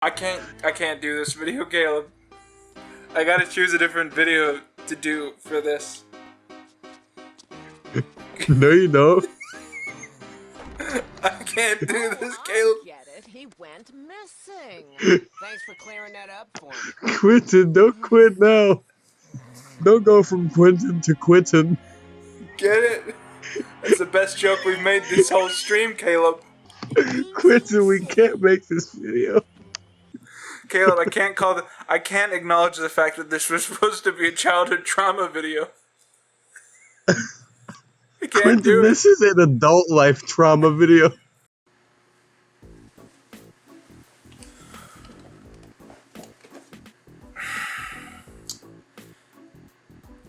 I can't do this video, Caleb. I gotta choose a different video to do for this. No, you don't. I can't do this, Caleb. Get it? He went missing. Thanks for clearing that up for me. Quinton, don't quit now. Don't go from Quinton to Quinton. Get it? That's the best joke we've made this whole stream, Caleb. Quinton, we can't make this video. Caleb, I can't acknowledge the fact that this was supposed to be a childhood trauma video. I can't Quinton, do it. this is an adult life trauma video.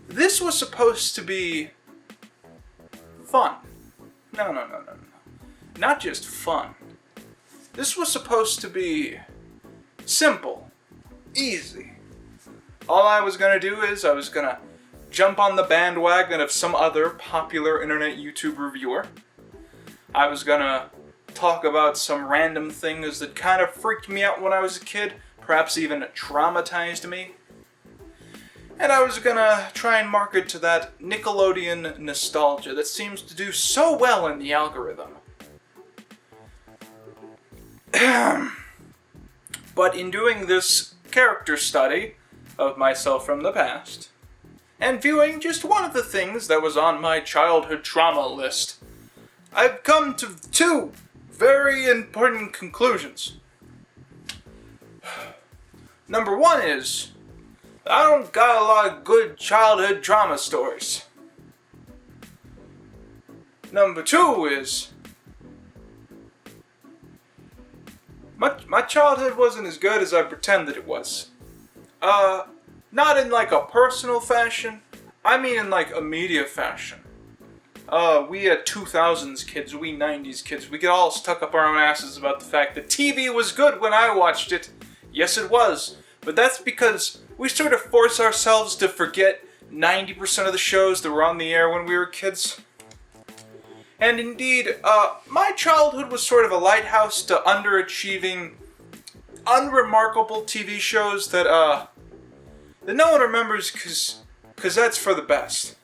This was supposed to be fun. No. Not just fun. This was supposed to be simple, easy. All I was gonna do is I was gonna jump on the bandwagon of some other popular internet YouTube reviewer. I was gonna talk about some random things that kind of freaked me out when I was a kid, perhaps even traumatized me. And I was gonna try and market to that Nickelodeon nostalgia that seems to do so well in the algorithm. But in doing this character study of myself from the past, and viewing just one of the things that was on my childhood trauma list, I've come to two very important conclusions. Number one is, I don't got a lot of good childhood trauma stories. Number two is, my childhood wasn't as good as I pretended it was. Not in like a personal fashion, I mean in like a media fashion. We had 2000s kids, we 90s kids, we get all stuck up our own asses about the fact that TV was good when I watched it. Yes, it was. But that's because we sort of force ourselves to forget 90% of the shows that were on the air when we were kids. And indeed, my childhood was sort of a lighthouse to underachieving, unremarkable TV shows that no one remembers because that's for the best.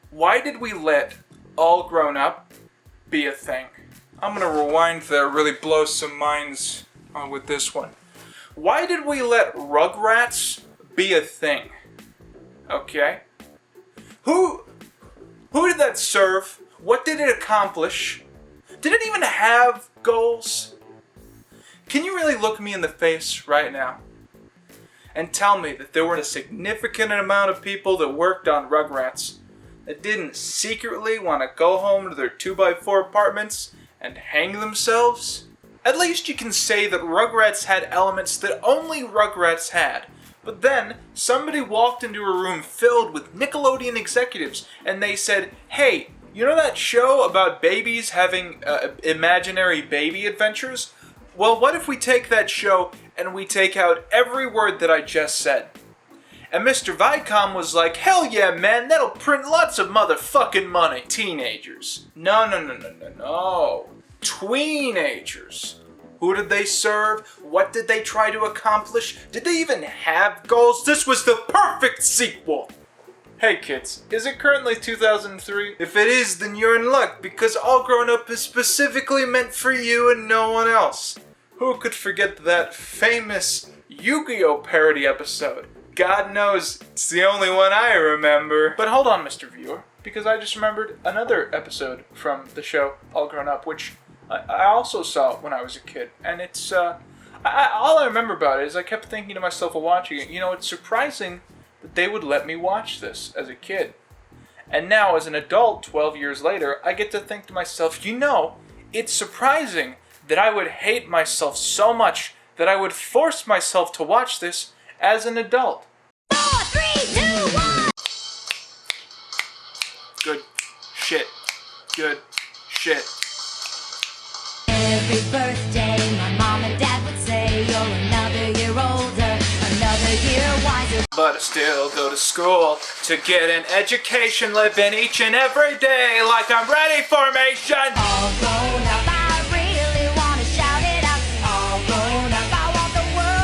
Why did we let All Grown Up be a thing? I'm gonna rewind there, really blow some minds with this one. Why did we let Rugrats be a thing? Okay? Who did that serve? What did it accomplish? Did it even have goals? Can you really look me in the face right now and tell me that there were a significant amount of people that worked on Rugrats that didn't secretly want to go home to their 2x4 apartments and hang themselves? At least you can say that Rugrats had elements that only Rugrats had. But then, somebody walked into a room filled with Nickelodeon executives and they said, hey, you know that show about babies having imaginary baby adventures? Well, what if we take that show and we take out every word that I just said? And Mr. Viacom was like, hell yeah, man, that'll print lots of motherfucking money. Teenagers. No. Tweenagers. Who did they serve? What did they try to accomplish? Did they even have goals? This was the perfect sequel. Hey kids, is it currently 2003? If it is, then you're in luck, because All Grown Up is specifically meant for you and no one else. Who could forget that famous Yu-Gi-Oh! Parody episode? God knows, it's the only one I remember. But hold on, Mr. Viewer, because I just remembered another episode from the show All Grown Up, which I also saw when I was a kid. And it's, all I remember about it is I kept thinking to myself while watching it, you know, it's surprising that they would let me watch this as a kid. And now, as an adult, 12 years later, I get to think to myself, you know, it's surprising that I would hate myself so much that I would force myself to watch this as an adult. 4, 3, 2, 1. Good shit. Good shit. Every birthday, my mom and dad would say, you're another year older, another year wiser. But I still go to school to get an education, living each and every day like I'm ready for formation. All grown up, I really want to shout it out. All grown up, I want the world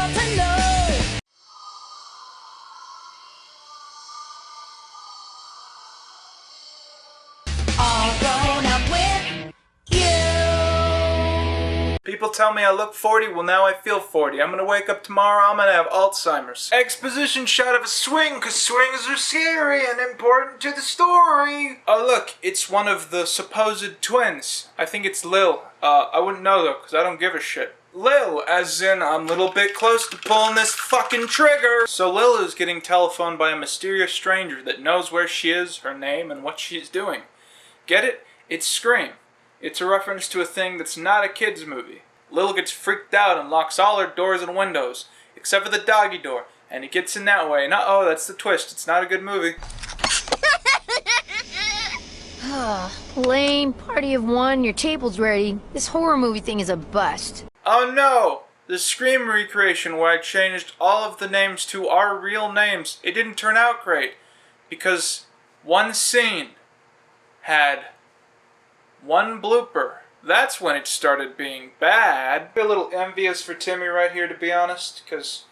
People tell me I look 40, well now I feel 40. I'm gonna wake up tomorrow, I'm gonna have Alzheimer's. Exposition shot of a swing, cause swings are scary and important to the story. Oh look, it's one of the supposed twins. I think it's Lil. I wouldn't know though, cause I don't give a shit. Lil, as in I'm a little bit close to pulling this fucking trigger. So Lil is getting telephoned by a mysterious stranger that knows where she is, her name, and what she's doing. Get it? It's Scream. It's a reference to a thing that's not a kid's movie. Lil gets freaked out and locks all her doors and windows, except for the doggy door, and he gets in that way. And uh-oh, that's the twist. It's not a good movie. Lame. Party of one. Your table's ready. This horror movie thing is a bust. Oh no! The Scream recreation where I changed all of the names to our real names, it didn't turn out great. Because one scene had one blooper. That's when it started being bad. I'm a little envious for Timmy right here, to be honest, because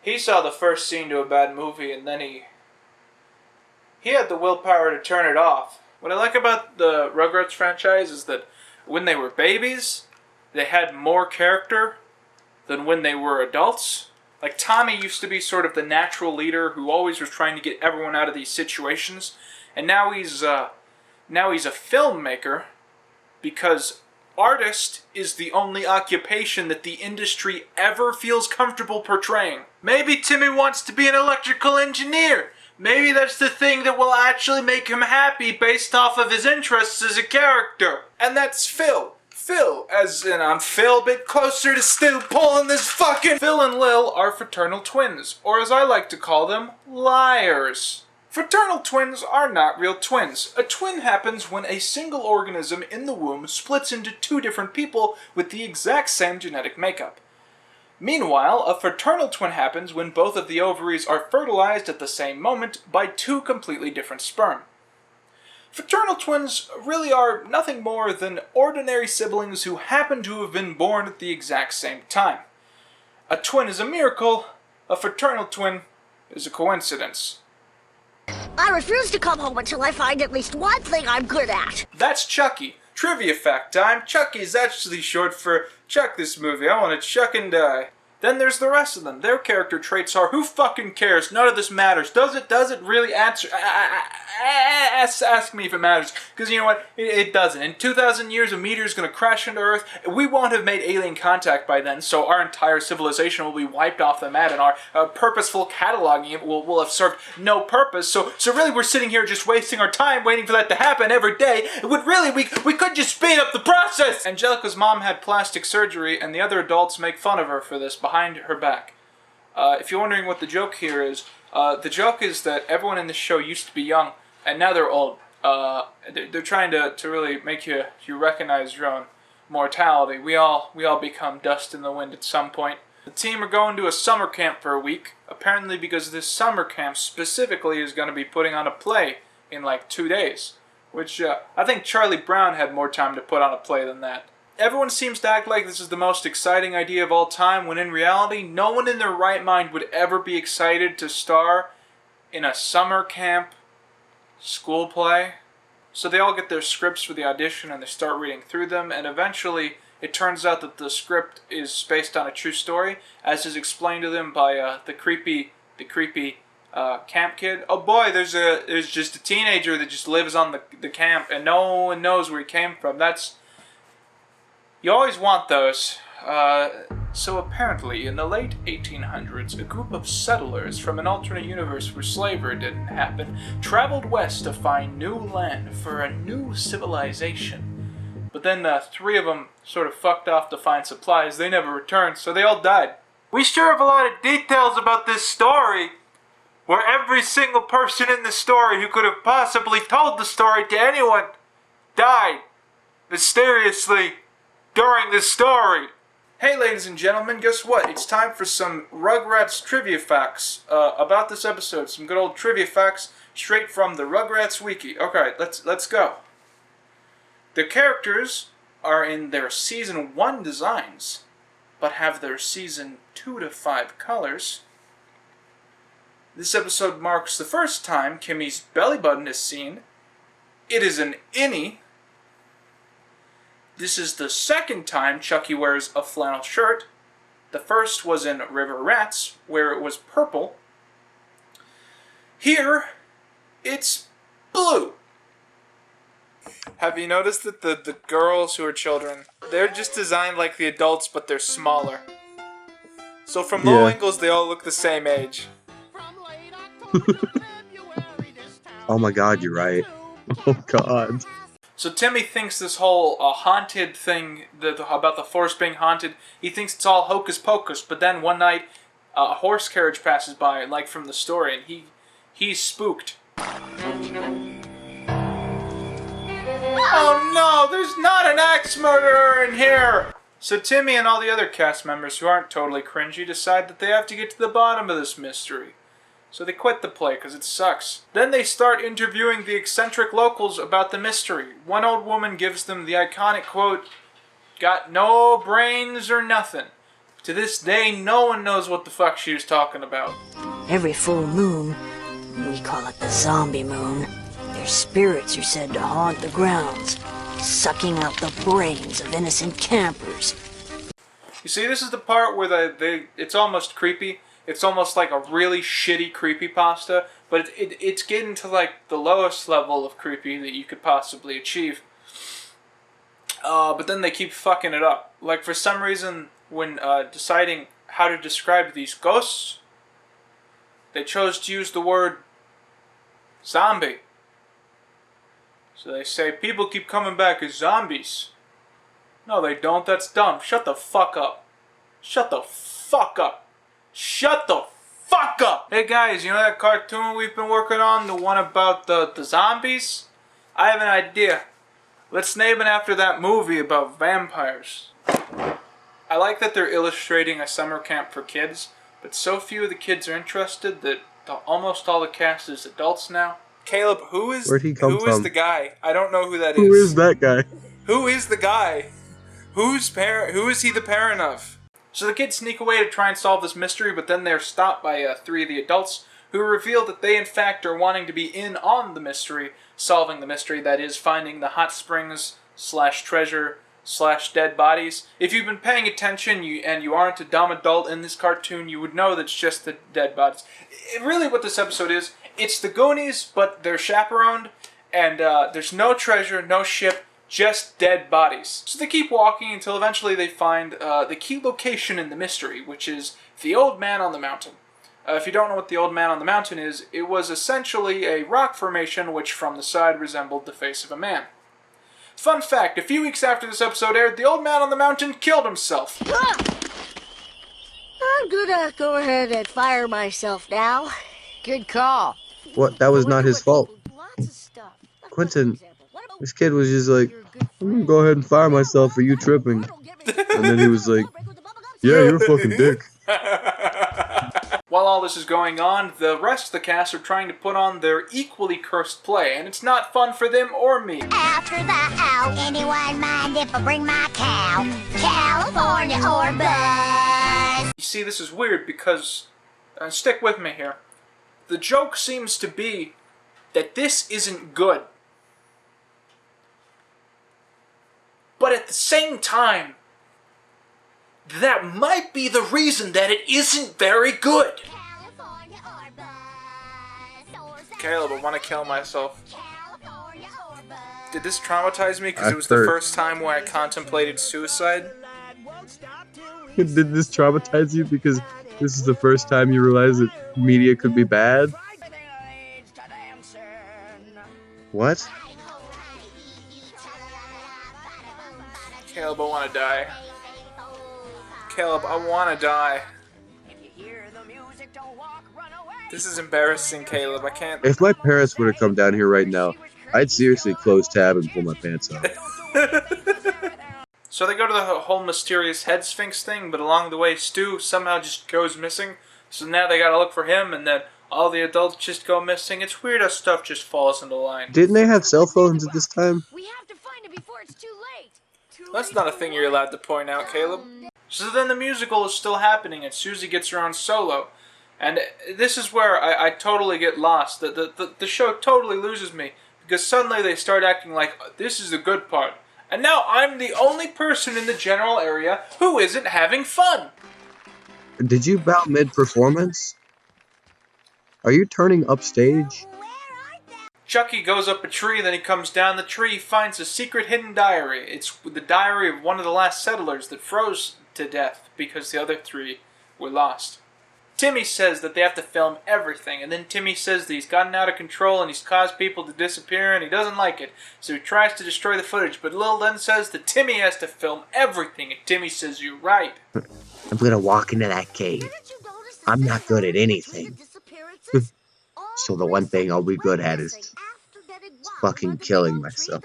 he saw the first scene to a bad movie and then he had the willpower to turn it off. What I like about the Rugrats franchise is that when they were babies, they had more character than when they were adults. Like Tommy used to be sort of the natural leader who always was trying to get everyone out of these situations, and now he's a filmmaker because artist is the only occupation that the industry ever feels comfortable portraying. Maybe Timmy wants to be an electrical engineer. Maybe that's the thing that will actually make him happy based off of his interests as a character. And that's Phil. Phil, as in I'm Phil, a bit closer to still pulling this fucking... Phil and Lil are fraternal twins, or as I like to call them, liars. Fraternal twins are not real twins. A twin happens when a single organism in the womb splits into two different people with the exact same genetic makeup. Meanwhile, a fraternal twin happens when both of the ovaries are fertilized at the same moment by two completely different sperm. Fraternal twins really are nothing more than ordinary siblings who happen to have been born at the exact same time. A twin is a miracle, a fraternal twin is a coincidence. I refuse to come home until I find at least one thing I'm good at. That's Chucky. Trivia fact time. Chucky is actually short for Chuck this movie. I want to chuck and die. Then there's the rest of them. Their character traits are, who fucking cares? None of this matters. Does it really answer? Ask me if it matters. Because you know what? It doesn't. In 2,000 years, a meteor's going to crash into Earth. We won't have made alien contact by then, so our entire civilization will be wiped off the map, and our purposeful cataloging will have served no purpose. So really, we're sitting here just wasting our time waiting for that to happen every day. We could just speed up the process! Angelica's mom had plastic surgery, and the other adults make fun of her for this behind her back. If you're wondering what the joke here is, the joke is that everyone in this show used to be young, and now they're old. They're trying to really make you recognize your own mortality. We all become dust in the wind at some point. The team are going to a summer camp for a week, apparently because this summer camp specifically is going to be putting on a play in like 2 days, which I think Charlie Brown had more time to put on a play than that. Everyone seems to act like this is the most exciting idea of all time, when in reality, no one in their right mind would ever be excited to star in a summer camp school play. So they all get their scripts for the audition and they start reading through them, and eventually it turns out that the script is based on a true story, as is explained to them by the creepy camp kid. Oh boy, there's just a teenager that just lives on the camp and no one knows where he came from. You always want those. So apparently, in the late 1800s, a group of settlers from an alternate universe where slavery didn't happen traveled west to find new land for a new civilization. But then 3 of them sort of fucked off to find supplies. They never returned, so they all died. We sure have a lot of details about this story, where every single person in the story who could have possibly told the story to anyone died mysteriously during the story. Hey ladies and gentlemen, guess what? It's time for some Rugrats trivia facts about this episode. Some good old trivia facts straight from the Rugrats wiki. Okay, let's go. The characters are in their Season 1 designs, but have their Season 2 to 5 colors. This episode marks the first time Kimmy's belly button is seen. It is an innie. This is the second time Chucky wears a flannel shirt. The first was in Rugrats, where it was purple. Here, it's blue. Have you noticed that the girls who are children, they're just designed like the adults, but they're smaller. So from low angles, they all look the same age. Oh my god, you're right. Oh god. So Timmy thinks this whole haunted thing about the forest being haunted, he thinks it's all hocus pocus, but then one night a horse carriage passes by, like from the story, and he's spooked. Oh no, there's not an axe murderer in here! So Timmy and all the other cast members who aren't totally cringy decide that they have to get to the bottom of this mystery. So they quit the play because it sucks. Then they start interviewing the eccentric locals about the mystery. One old woman gives them the iconic quote, "Got no brains or nothing." To this day, no one knows what the fuck she was talking about. Every full moon, we call it the zombie moon, their spirits are said to haunt the grounds, sucking out the brains of innocent campers. You see, this is the part where it's almost creepy. It's almost like a really shitty creepypasta, but it's getting to like the lowest level of creepy that you could possibly achieve. But then they keep fucking it up. Like for some reason, when deciding how to describe these ghosts, they chose to use the word zombie. So they say, people keep coming back as zombies. No, they don't. That's dumb. Shut the fuck up. Shut the fuck up. Shut the fuck up! Hey guys, you know that cartoon we've been working on? The one about the zombies? I have an idea. Let's name it after that movie about vampires. I like that they're illustrating a summer camp for kids, but so few of the kids are interested that almost all the cast is adults now. Caleb, Where'd he come from? Who is the guy? I don't know who that is. Who is that guy? Who is the guy? Who is he the parent of? So the kids sneak away to try and solve this mystery, but then they're stopped by 3 of the adults, who reveal that they in fact are wanting to be in on the mystery, solving the mystery, that is, finding the hot springs / treasure / dead bodies. If you've been paying attention and you aren't a dumb adult in this cartoon, you would know that it's just the dead bodies. Really what this episode is, it's the Goonies, but they're chaperoned, and there's no treasure, no ship, just dead bodies. So they keep walking until eventually they find the key location in the mystery, which is the Old Man on the Mountain. If you don't know what the Old Man on the Mountain is, it was essentially a rock formation which from the side resembled the face of a man. Fun fact, a few weeks after this episode aired, the Old Man on the Mountain killed himself. I'm gonna go ahead and fire myself now. Good call. What? That was not his fault. Lots of stuff. Quinton, this kid was just like, I'm gonna go ahead and fire myself for you tripping. And then he was like, yeah, you're a fucking dick. While all this is going on, the rest of the cast are trying to put on their equally cursed play, and it's not fun for them or me. After the owl, anyone mind if I bring my cow? California or bust? You see, this is weird because, stick with me here, the joke seems to be that this isn't good. But at the same time, that might be the reason that it isn't very good. Caleb, I want to kill myself. Did this traumatize me because it was the first time where I contemplated suicide? Did this traumatize you because this is the first time you realized that media could be bad? What? Caleb, I want to die. Caleb, I want to die. This is embarrassing, Caleb. I can't... If my parents were to come down here right now, I'd seriously close tab and pull my pants off. So they go to the whole mysterious head sphinx thing, but along the way Stu somehow just goes missing. So now they gotta look for him, and then all the adults just go missing. It's weird how stuff just falls into line. Didn't they have cell phones at this time? We have to find it before it's too late. That's not a thing you're allowed to point out, Caleb. So then the musical is still happening, and Susie gets her own solo. And this is where I totally get lost. The show totally loses me, because suddenly they start acting like this is the good part. And now I'm the only person in the general area who isn't having fun. Did you bow mid-performance? Are you turning upstage? Chucky goes up a tree, then he comes down the tree, finds a secret hidden diary. It's the diary of one of the last settlers that froze to death because the other 3 were lost. Timmy says that they have to film everything, and then Timmy says that he's gotten out of control and he's caused people to disappear and he doesn't like it, so he tries to destroy the footage, but Lil then says that Timmy has to film everything, and Timmy says, "You're right." I'm gonna walk into that cave. I'm not good at anything. So the one thing I'll be good at is fucking killing myself.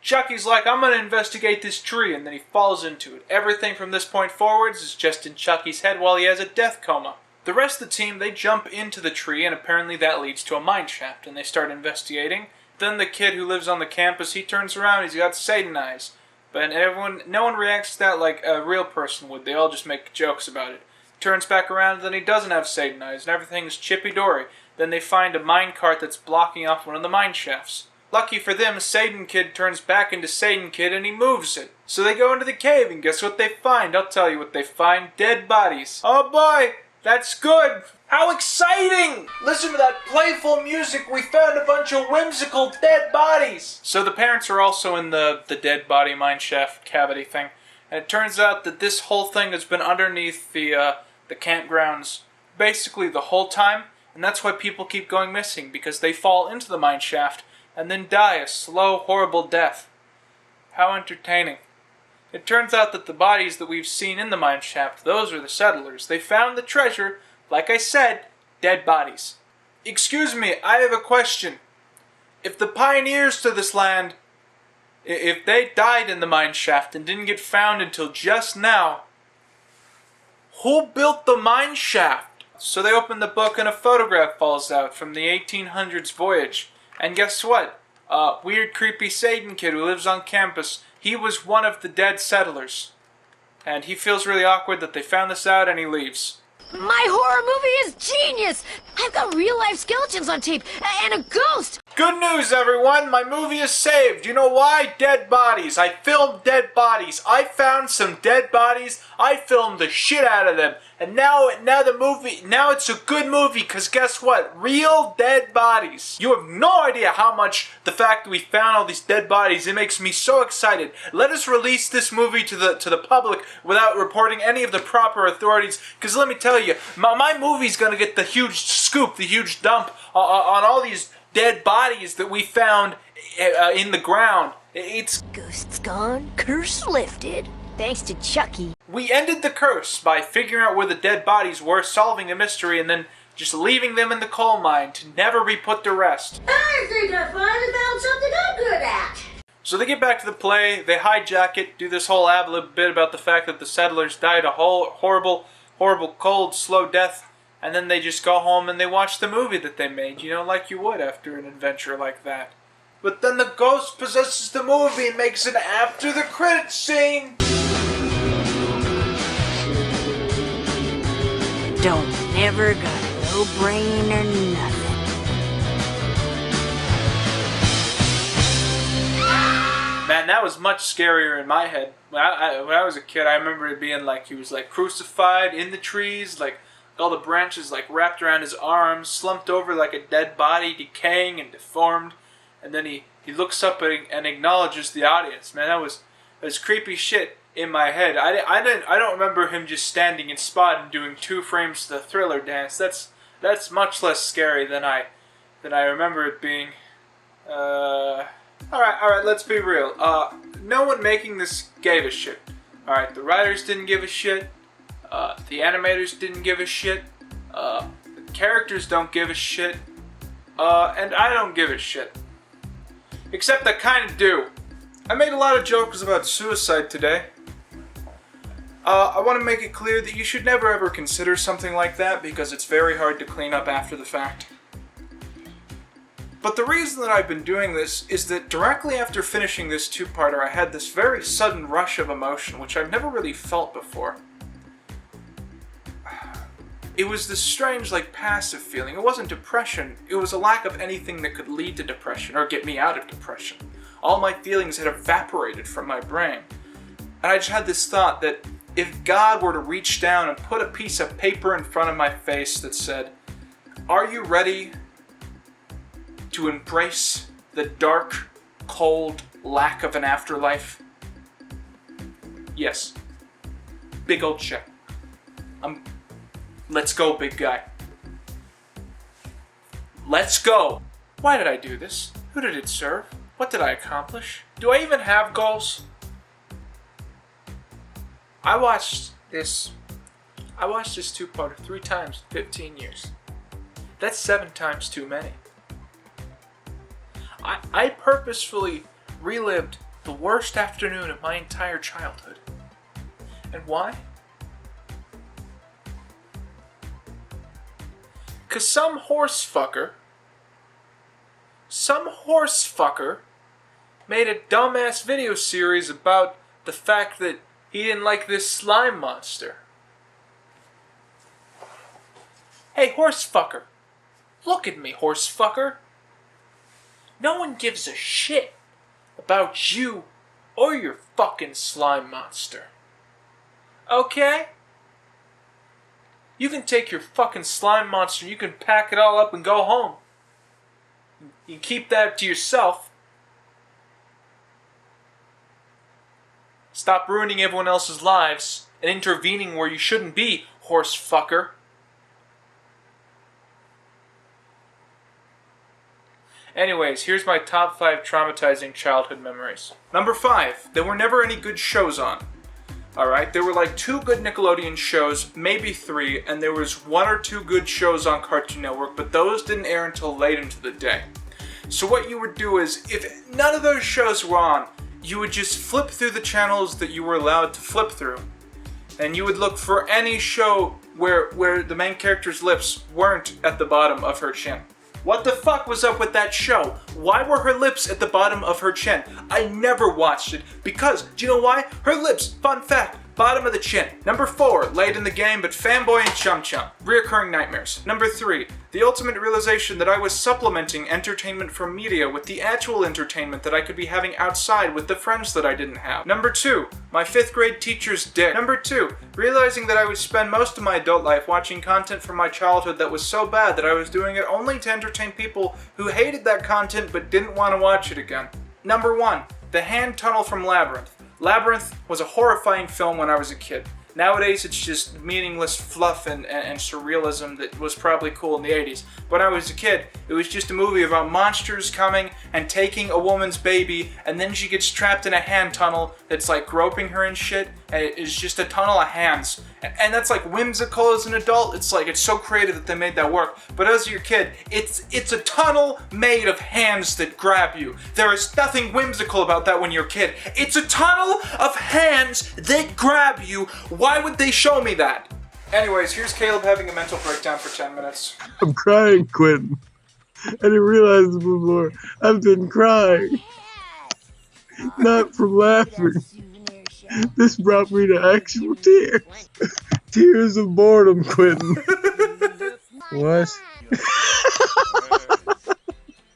Chucky's like, "I'm gonna investigate this tree," and then he falls into it. Everything from this point forwards is just in Chucky's head while he has a death coma. The rest of the team, they jump into the tree, and apparently that leads to a mine shaft, and they start investigating. Then the kid who lives on the campus, he turns around, he's got Satan eyes. But no one reacts to that like a real person would. They all just make jokes about it. Turns back around, and then he doesn't have Satan eyes, and everything's chippy-dory. Then they find a mine cart that's blocking off one of the mine shafts. Lucky for them, Satan Kid turns back into Satan Kid and he moves it. So they go into the cave and guess what they find? I'll tell you what they find. Dead bodies. Oh boy, that's good. How exciting! Listen to that playful music. We found a bunch of whimsical dead bodies. So the parents are also in the dead body mine shaft cavity thing. And it turns out that this whole thing has been underneath the campgrounds basically the whole time. And that's why people keep going missing, because they fall into the mine shaft and then die a slow, horrible death. How entertaining. It turns out that the bodies that we've seen in the mine shaft, those are the settlers. They found the treasure, like I said, dead bodies. Excuse me, I have a question. If the pioneers to this land, if they died in the mine shaft and didn't get found until just now, who built the mine shaft? So they open the book and a photograph falls out from the 1800s voyage. And guess what? Weird, creepy Satan Kid who lives on campus, he was one of the dead settlers. And he feels really awkward that they found this out and he leaves. My horror movie is genius! I've got real-life skeletons on tape, and a ghost! Good news, everyone! My movie is saved. You know why? Dead bodies. I filmed dead bodies. I found some dead bodies. I filmed the shit out of them. And now it's a good movie, because guess what? Real dead bodies. You have no idea how much the fact that we found all these dead bodies, it makes me so excited. Let us release this movie to the public without reporting any of the proper authorities, because let me tell you, my movie's gonna get the huge scoop, the huge dump on all these dead bodies that we found in the ground. It's Ghosts gone, curse lifted. Thanks to Chucky. We ended the curse by figuring out where the dead bodies were, solving a mystery, and then just leaving them in the coal mine to never be put to rest. I think I finally found something I'm good at. So they get back to the play, they hijack it, do this whole ad-lib bit about the fact that the settlers died a horrible, cold, slow death, and then they just go home and they watch the movie that they made, you know, like you would after an adventure like that. But then the ghost possesses the movie and makes an after the credits scene. Don't never got no brain or nothing. Man, that was much scarier in my head. When I was a kid, I remember it being like he was like crucified in the trees, like all the branches like wrapped around his arms, slumped over like a dead body, decaying and deformed. And then he looks up and acknowledges the audience. Man, that was creepy shit in my head. I don't remember him just standing in spot and doing 2 frames to the Thriller dance. That's much less scary than I remember it being. All right, let's be real. No one making this gave a shit. All right, the writers didn't give a shit. The animators didn't give a shit. The characters don't give a shit. And I don't give a shit. Except I kind of do. I made a lot of jokes about suicide today. I want to make it clear that you should never ever consider something like that because it's very hard to clean up after the fact. But the reason that I've been doing this is that directly after finishing this 2-parter, I had this very sudden rush of emotion, which I've never really felt before. It was this strange, like, passive feeling. It wasn't depression. It was a lack of anything that could lead to depression or get me out of depression. All my feelings had evaporated from my brain. And I just had this thought that if God were to reach down and put a piece of paper in front of my face that said, "Are you ready to embrace the dark, cold lack of an afterlife?" Yes. Big old check. Let's go, big guy. Let's go! Why did I do this? Who did it serve? What did I accomplish? Do I even have goals? I watched this two-parter 3 times in 15 years. That's 7 times too many. I purposefully relived the worst afternoon of my entire childhood. And why? 'Cause some horse fucker made a dumbass video series about the fact that he didn't like this slime monster. Hey, horse fucker. Look at me, horse fucker. No one gives a shit about you or your fucking slime monster. Okay? You can take your fucking slime monster, you can pack it all up and go home. You can keep that to yourself. Stop ruining everyone else's lives and intervening where you shouldn't be, horse fucker. Anyways, here's my top 5 traumatizing childhood memories. Number 5, there were never any good shows on. Alright, there were like 2 good Nickelodeon shows, maybe 3, and there was 1 or 2 good shows on Cartoon Network, but those didn't air until late into the day. So what you would do is, if none of those shows were on, you would just flip through the channels that you were allowed to flip through. And you would look for any show where the main character's lips weren't at the bottom of her chin. What the fuck was up with that show? Why were her lips at the bottom of her chin? I never watched it because, do you know why? Her lips, fun fact, bottom of the chin. Number 4, late in the game but fanboy and chum chum. Reoccurring nightmares. Number 3, the ultimate realization that I was supplementing entertainment from media with the actual entertainment that I could be having outside with the friends that I didn't have. Number 2, my 5th grade teacher's dick. Number 2, realizing that I would spend most of my adult life watching content from my childhood that was so bad that I was doing it only to entertain people who hated that content but didn't want to watch it again. Number 1, the hand tunnel from Labyrinth. Labyrinth was a horrifying film when I was a kid. Nowadays it's just meaningless fluff and surrealism that was probably cool in the 80s. When I was a kid, it was just a movie about monsters coming and taking a woman's baby, and then she gets trapped in a hand tunnel that's like groping her and shit, and it's just a tunnel of hands. And that's like whimsical as an adult. It's like, it's so creative that they made that work. But as your kid, it's a tunnel made of hands that grab you. There is nothing whimsical about that when you're a kid. It's a tunnel of hands that grab you. Why would they show me that? Anyways, here's Caleb having a mental breakdown for 10 minutes. I'm crying, Quinton. I didn't realize this before. I've been crying. Not from laughing. This brought me to actual tears. Tears of boredom, Quinton. What?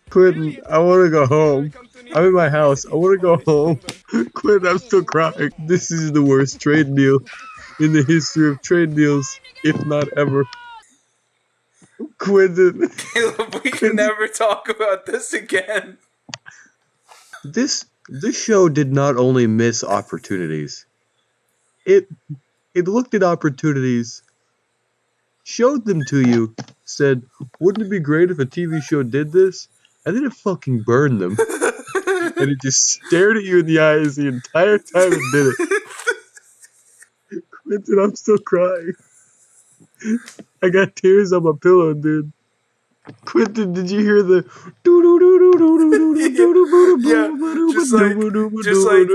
Quinton, I want to go home. I'm in my house. I want to go home. Quinton, I'm still crying. This is the worst trade deal in the history of trade deals, if not ever. Quinton. Caleb, we can never talk about this again. This show did not only miss opportunities. It looked at opportunities, showed them to you, said, wouldn't it be great if a TV show did this? And then it fucking burned them. And it just stared at you in the eyes the entire time it did it. Quinton, I'm still crying. I got tears on my pillow, dude. Quinton, did you hear the Yeah, just like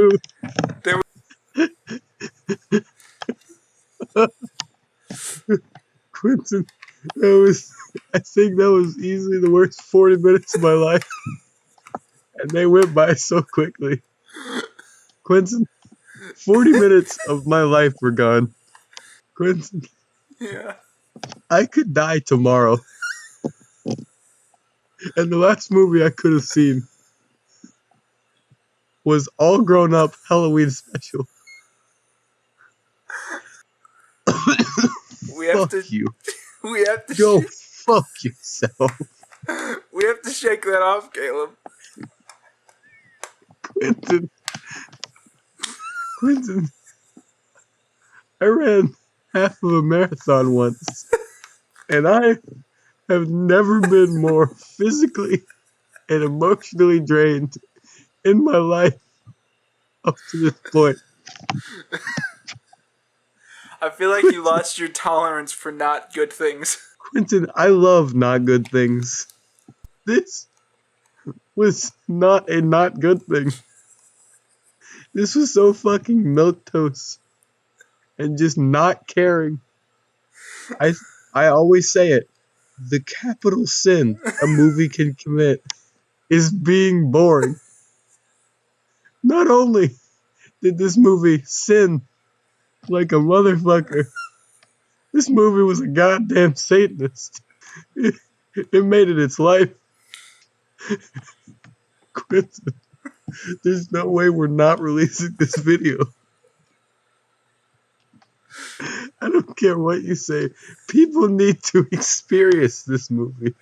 there Quinton, I think that was easily the worst 40 minutes of my life. And they went by so quickly. Quinton, 40 minutes of my life were gone. Quinton, yeah. I could die tomorrow. And the last movie I could have seen was all grown up Halloween special. We have Fuck to. you. We have to. Go fuck yourself. We have to shake that off, Caleb. Quinton, I ran half of a marathon once, and I have never been more physically and emotionally drained in my life up to this point. I feel like you lost your tolerance for not good things. Quinton, I love not good things. This was not a not good thing. This was so fucking milquetoast and just not caring. I always say it. The capital sin a movie can commit is being boring. Not only did this movie sin like a motherfucker, this movie was a goddamn Satanist. It made it its life. Quinton, there's no way we're not releasing this video. I don't care what you say. People need to experience this movie.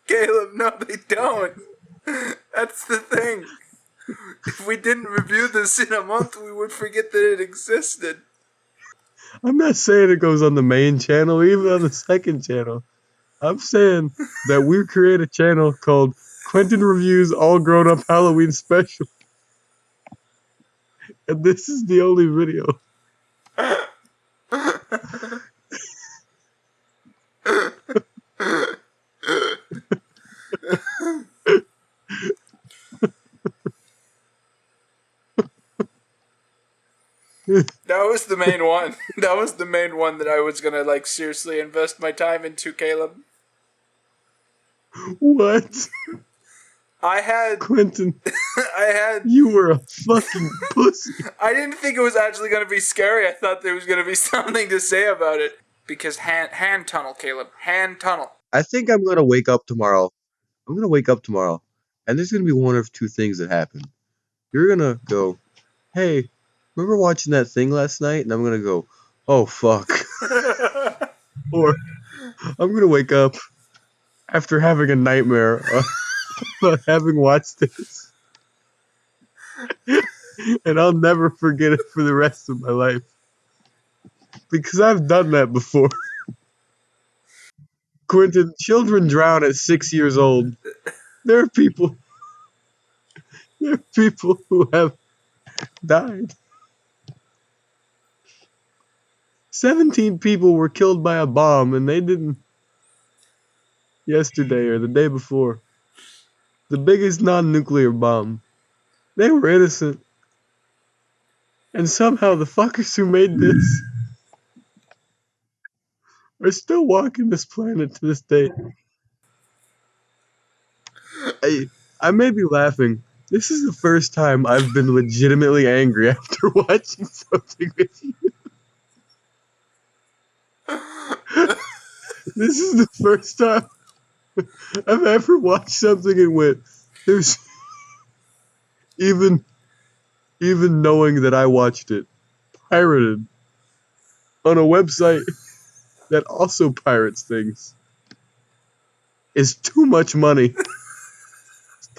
Caleb, no, they don't. That's the thing. If we didn't review this in a month, we would forget that it existed. I'm not saying it goes on the main channel, even on the second channel. I'm saying that we create a channel called Quentin Reviews All Grown Up Halloween Special. And this is the only video. That was the main one. That was the main one that I was gonna, like, seriously invest my time into, Caleb. What? I had... Quentin, I had... you were a fucking pussy. I didn't think it was actually gonna be scary. I thought there was gonna be something to say about it. Because hand tunnel, Caleb. Hand tunnel. I think I'm going to wake up tomorrow. I'm going to wake up tomorrow, and there's going to be one of two things that happen. You're going to go, hey, remember watching that thing last night? And I'm going to go, oh, fuck. Or I'm going to wake up after having a nightmare about having watched this. And I'll never forget it for the rest of my life. Because I've done that before. Quentin, children drown at 6 years old. There are people who have died. 17 people were killed by a bomb, and they didn't yesterday or the day before. The biggest non-nuclear bomb. They were innocent. And somehow the fuckers who made this are still walking this planet to this day. I may be laughing. This is the first time I've been legitimately angry after watching something with you. This is the first time I've ever watched something and went, there's even knowing that I watched it pirated on a website that also pirates things is too much money.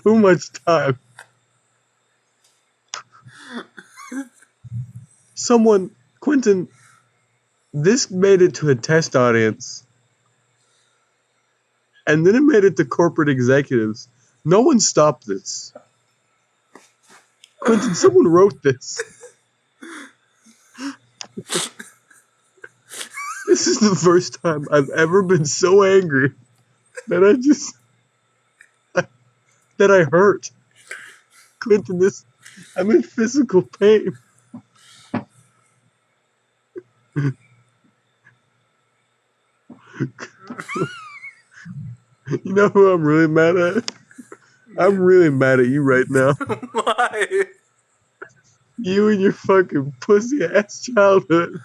Too much time. Quentin, this made it to a test audience. And then it made it to corporate executives. No one stopped this. Quentin, someone wrote this. This is the first time I've ever been so angry that that I hurt. Quentin, I'm in physical pain. You know who I'm really mad at? I'm really mad at you right now. Why? You and your fucking pussy ass childhood.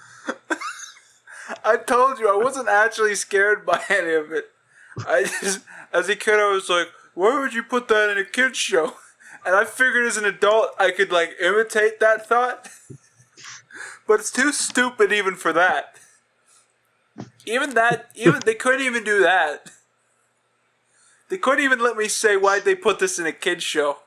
I told you, I wasn't actually scared by any of it. I just, as a kid, I was like, why would you put that in a kid's show? And I figured as an adult I could like imitate that thought. But it's too stupid even for that. Even they couldn't even do that. They couldn't even let me say why'd they put this in a kid's show.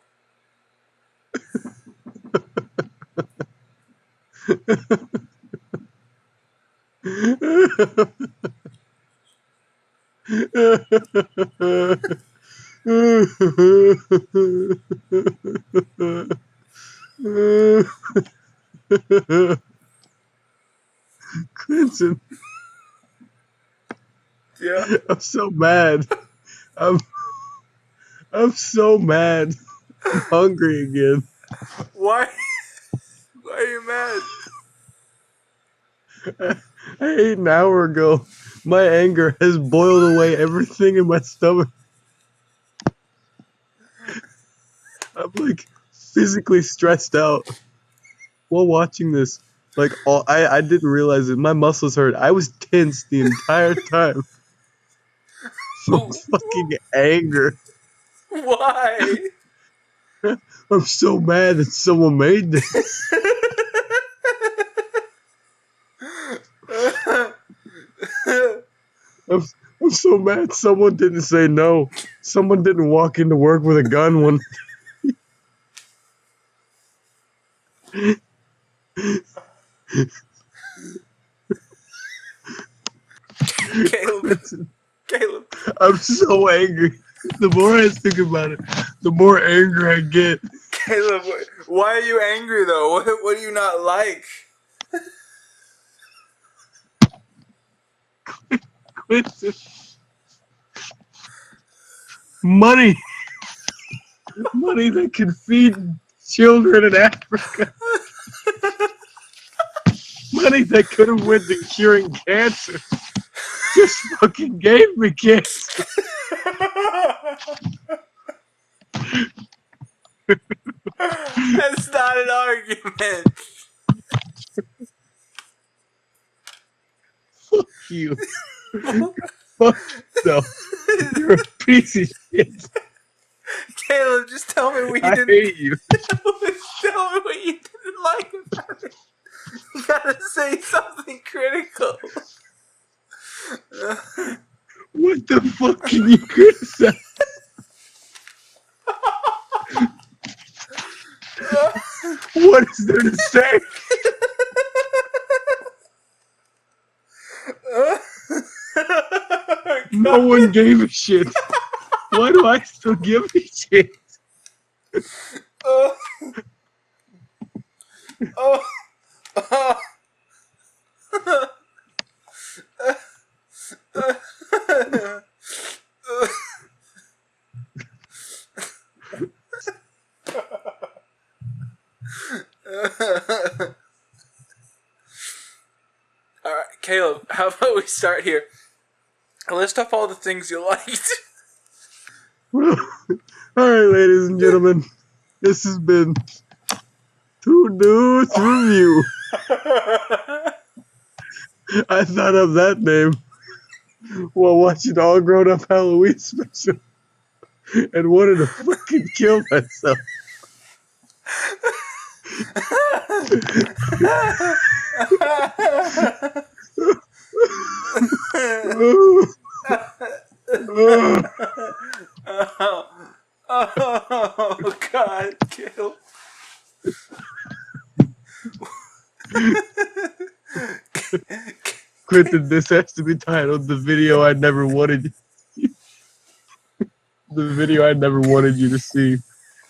Quinton, Yeah. I'm so mad. I'm so mad. I'm hungry again. Why? Why are you mad? I ate an hour ago. My anger has boiled away everything in my stomach. I'm like physically stressed out while watching this. Like I didn't realize it. My muscles hurt. I was tense the entire time from fucking anger. Why? I'm so mad that someone made this. I'm so mad someone didn't say no. Someone didn't walk into work with a gun when... Caleb. I'm so angry. The more I think about it, the more anger I get. Caleb, why are you angry though? What do you not like? Quinton. Money. Money that can feed children in Africa. Money that could have went to curing cancer. Just fucking gave me cancer. That's not an argument. Fuck you. Fuck yourself. You're a piece of shit. Caleb, just tell me what you I didn't. hate you. Tell me what you didn't like about it. You gotta say something critical. What the fuck can you criticize? What is there to say? No one gave a shit. Why do I still give a shit? Oh. Alright, Caleb, how about we start here? List off all the things you liked. Alright, ladies and gentlemen, this has been Two Dudes Review. I thought of that name while watching All Grown Up Halloween special and wanted to fucking kill myself. Oh God, Caleb. Quinton, this has to be titled The Video I Never Wanted You. The video I never wanted you to see.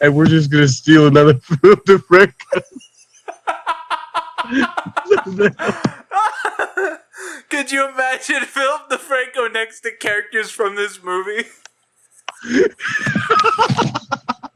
And we're just gonna steal another Philip DeFranco. Could you imagine Philip DeFranco next to characters from this movie?